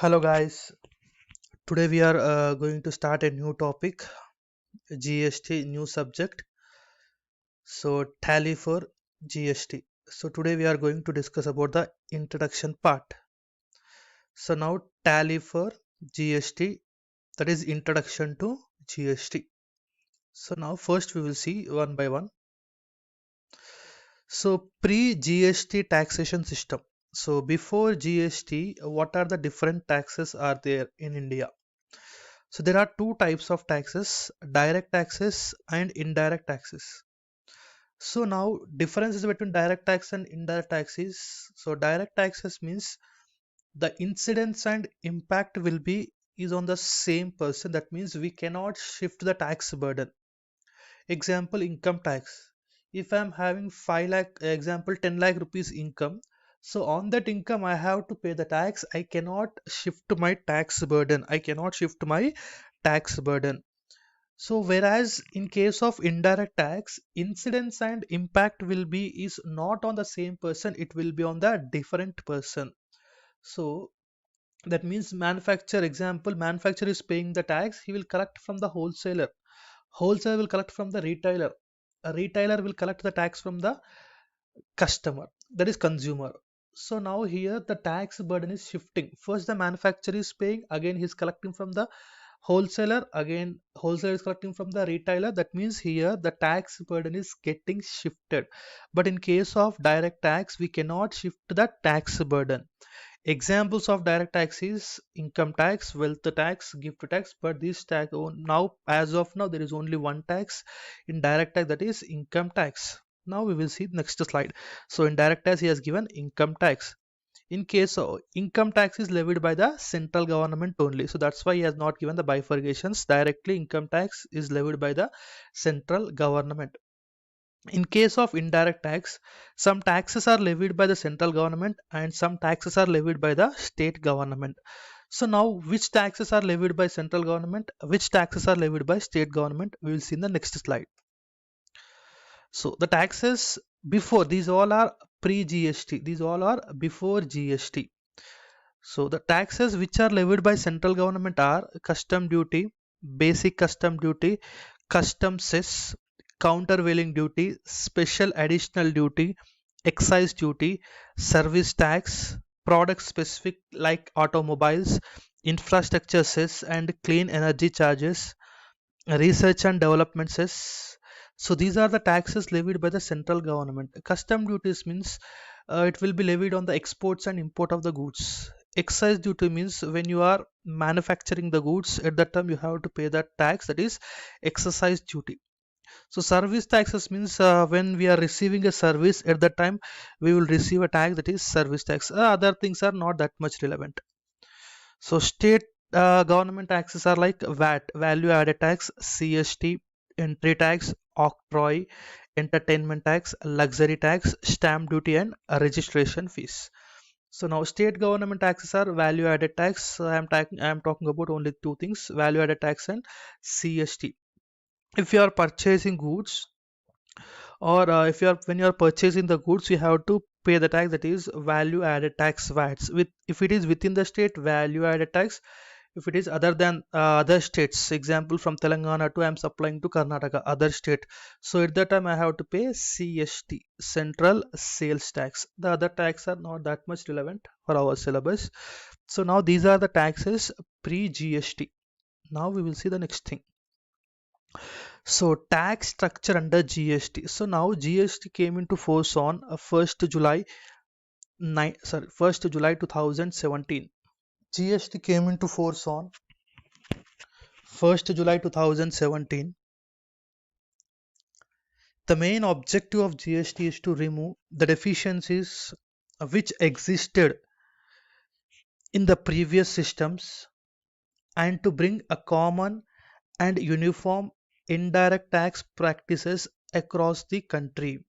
Hello guys, today we are going to start a new topic, GST, new subject. So tally for GST. So today we are going to discuss about the introduction part. So now tally for GST, that is introduction to GST. So now first we will see one by one. So pre-GST taxation system. So before GST, what are the different taxes are there in India? So there are two types of taxes, direct taxes and indirect taxes. So now differences between direct tax and indirect taxes. So direct taxes means the incidence and impact will be is on the same person. That means we cannot shift the tax burden. Example, income tax. If I'm having 5 lakh, example 10 lakh rupees income, so on that income I have to pay the tax. I cannot shift my tax burden. I cannot shift my tax burden. So whereas in case of indirect tax, incidence and impact will be is not on the same person, it will be on the different person. So that means manufacturer, example, manufacturer is paying the tax, he will collect from the wholesaler. Wholesaler will collect from the retailer. A retailer will collect the tax from the customer, that is consumer. So now here the tax burden is shifting. First the manufacturer is paying, again he is collecting from the wholesaler, again wholesaler is collecting from the retailer. That means here the tax burden is getting shifted. But in case of direct tax, we cannot shift the tax burden. Examples of direct tax is income tax, wealth tax, gift tax. But this tax now, as of now, there is only one tax in direct tax, that is income tax. Now we will see the next slide. So in direct tax he has given income tax. In case of income tax is levied by the central government only, so that's why he has not given the bifurcations. Directly income tax is levied by the central government. In case of indirect tax, some taxes are levied by the central government and some taxes are levied by the state government. So now which taxes are levied by central government, which taxes are levied by state government, we will see in the next slide. So the taxes before, these all are pre-GST, these all are before GST. So the taxes which are levied by central government are custom duty, basic custom duty, custom cess, countervailing duty, special additional duty, excise duty, service tax, product specific like automobiles, infrastructure cess and clean energy charges, research and development cess. So these are the taxes levied by the central government. Custom duties means it will be levied on the exports and import of the goods. Excise duty means when you are manufacturing the goods, at that time you have to pay that tax, that is excise duty. So service taxes means when we are receiving a service, at that time we will receive a tax, that is service tax. Other things are not that much relevant. So state government taxes are like VAT, value added tax, CST, entry tax, octroi, entertainment tax, luxury tax, stamp duty and registration fees. So now state government taxes are value added tax. I am talking about only two things, value added tax and CST. If you are purchasing goods, or if you are when you are purchasing the goods, you have to pay the tax, that is value added tax, VATs. With if it is within the state, value added tax. If it is other than other states, example from Telangana to I am supplying to Karnataka, other state, so at that time I have to pay CST, central sales tax. The other tax are not that much relevant for our syllabus. So now these are the taxes pre GST. Now we will see the next thing. So tax structure under GST. So now GST came into force on 1st July 1st July 2017. GST came into force on 1st July 2017. The main objective of GST is to remove the deficiencies which existed in the previous systems and to bring a common and uniform indirect tax practices across the country.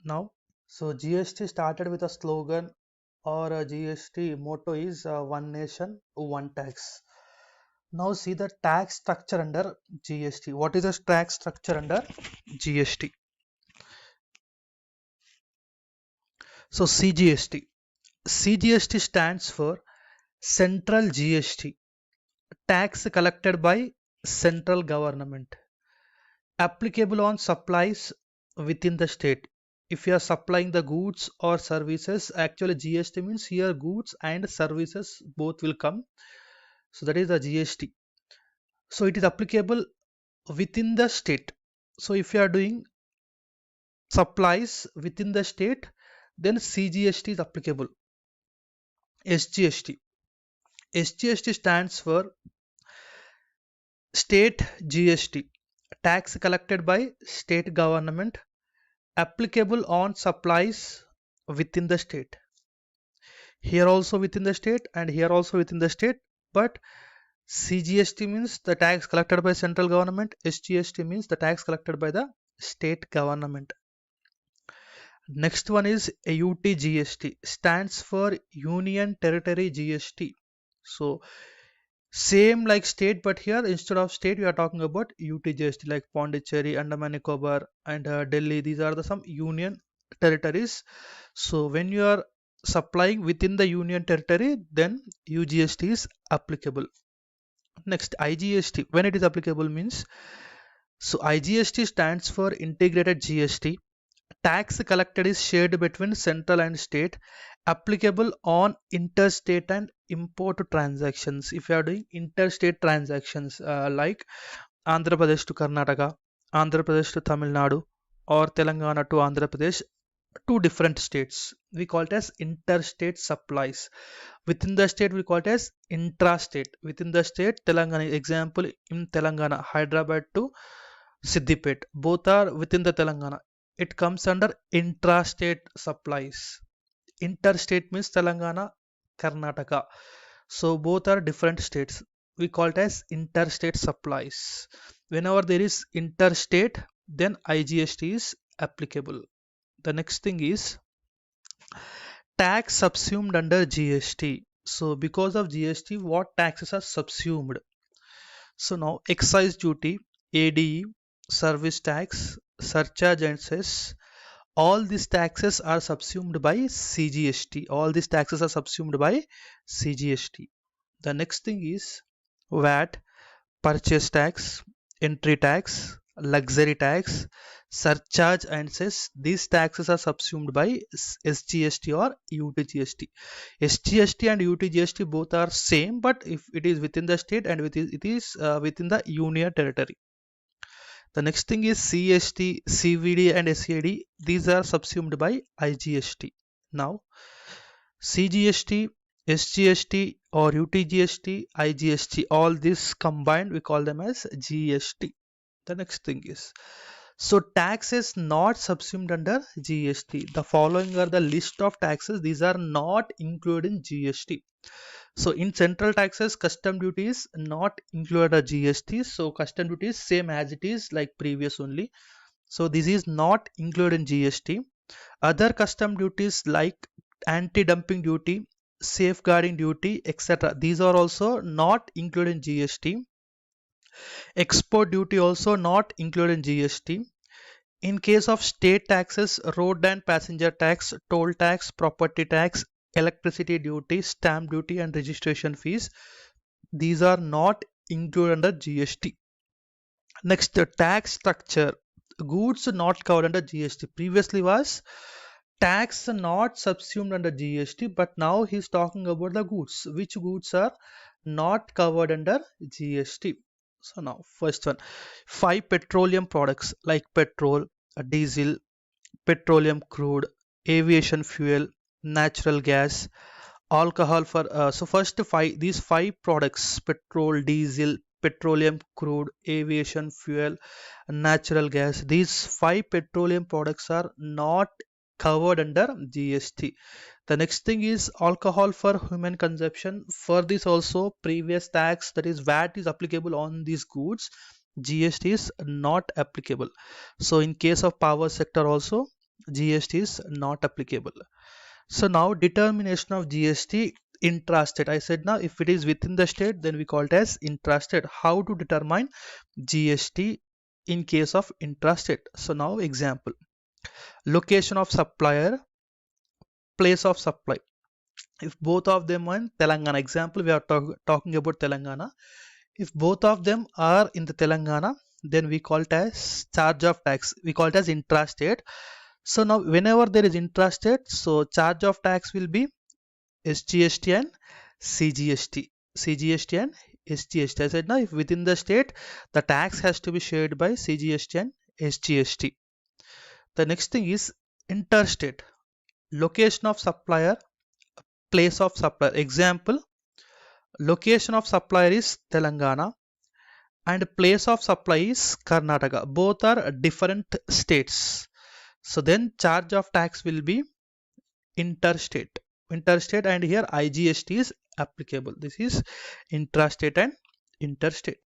Now, so GST started with a slogan, or a GST motto is one nation, one tax. Now see the tax structure under GST. What is the tax structure under GST? So CGST. CGST stands for Central GST, tax collected by central government, applicable on supplies within the state. If you are supplying the goods or services, actually GST means here goods and services both will come. So that is the GST. So it is applicable within the state. So if you are doing supplies within the state, then CGST is applicable. SGST. SGST stands for state GST, tax collected by state government, applicable on supplies within the state. Here also within the state and here also within the state, but CGST means the tax collected by central government, SGST means the tax collected by the state government. Next one is UTGST, stands for Union Territory GST. So same like state, but here instead of state we are talking about UTGST, like Pondicherry, Andaman Nicobar and Delhi. These are the some union territories. So when you are supplying within the union territory, then UGST is applicable. Next, IGST, when it is applicable means, so IGST stands for Integrated GST. Tax collected is shared between central and state, applicable on interstate and import transactions. If you are doing interstate transactions like Andhra Pradesh to Karnataka, Andhra Pradesh to Tamil Nadu, or Telangana to Andhra Pradesh, two different states, we call it as interstate supplies. Within the state we call it as intrastate. Within the state, Telangana, example in Telangana, Hyderabad to Siddipet, both are within the Telangana. It comes under intrastate supplies. Interstate means Telangana, Karnataka. So both are different states. We call it as interstate supplies. Whenever there is interstate, then IGST is applicable. The next thing is tax subsumed under GST. So because of GST, what taxes are subsumed? So now excise duty, ADE, service tax, surcharge and cess, all these taxes are subsumed by CGST. All these taxes are subsumed by CGST. The next thing is VAT, purchase tax, entry tax, luxury tax, surcharge and cess. These taxes are subsumed by SGST or UTGST. SGST and UTGST both are same, but if it is within the state and it is within the union territory. The next thing is CST, CVD and SAD. These are subsumed by IGST. Now CGST, SGST or UTGST, IGST, all this combined we call them as GST. The next thing is, so tax is not subsumed under GST. The following are the list of taxes. These are not included in GST. So in central taxes, custom duty is not included as GST. So custom duty is same as it is like previous only. So this is not included in GST. Other custom duties like anti-dumping duty, safeguarding duty, etc. These are also not included in GST. Export duty also not included in GST. In case of state taxes, road and passenger tax, toll tax, property tax, electricity duty, stamp duty and registration fees, these are not included under GST. Next, the tax structure. Goods not covered under GST. Previously was tax not subsumed under GST, but now he's talking about the goods. Which goods are not covered under GST? So now first one, 5 petroleum products like petrol, diesel, petroleum crude, aviation fuel, natural gas, alcohol for so first five, these 5 products, petrol, diesel, petroleum crude, aviation fuel, natural gas, these 5 petroleum products are not covered under GST. The next thing is alcohol for human consumption. For this also previous tax, that is VAT, is applicable on these goods. GST is not applicable. So in case of power sector also GST is not applicable. So now determination of GST intrastate. I said now if it is within the state, then we call it as intrastate. How to determine GST in case of intrastate? So now example, location of supplier, place of supply. If both of them are in Telangana, example we are talking about Telangana. If both of them are in the Telangana, then we call it as charge of tax. We call it as intrastate. So now whenever there is intrastate, so charge of tax will be SGST and CGST. CGST and SGST. I said now if within the state, the tax has to be shared by CGST and SGST. The next thing is interstate. Location of supplier, place of supplier. Example, location of supplier is Telangana and place of supply is Karnataka. Both are different states. So then charge of tax will be interstate. Interstate, and here IGST is applicable. This is intrastate and interstate.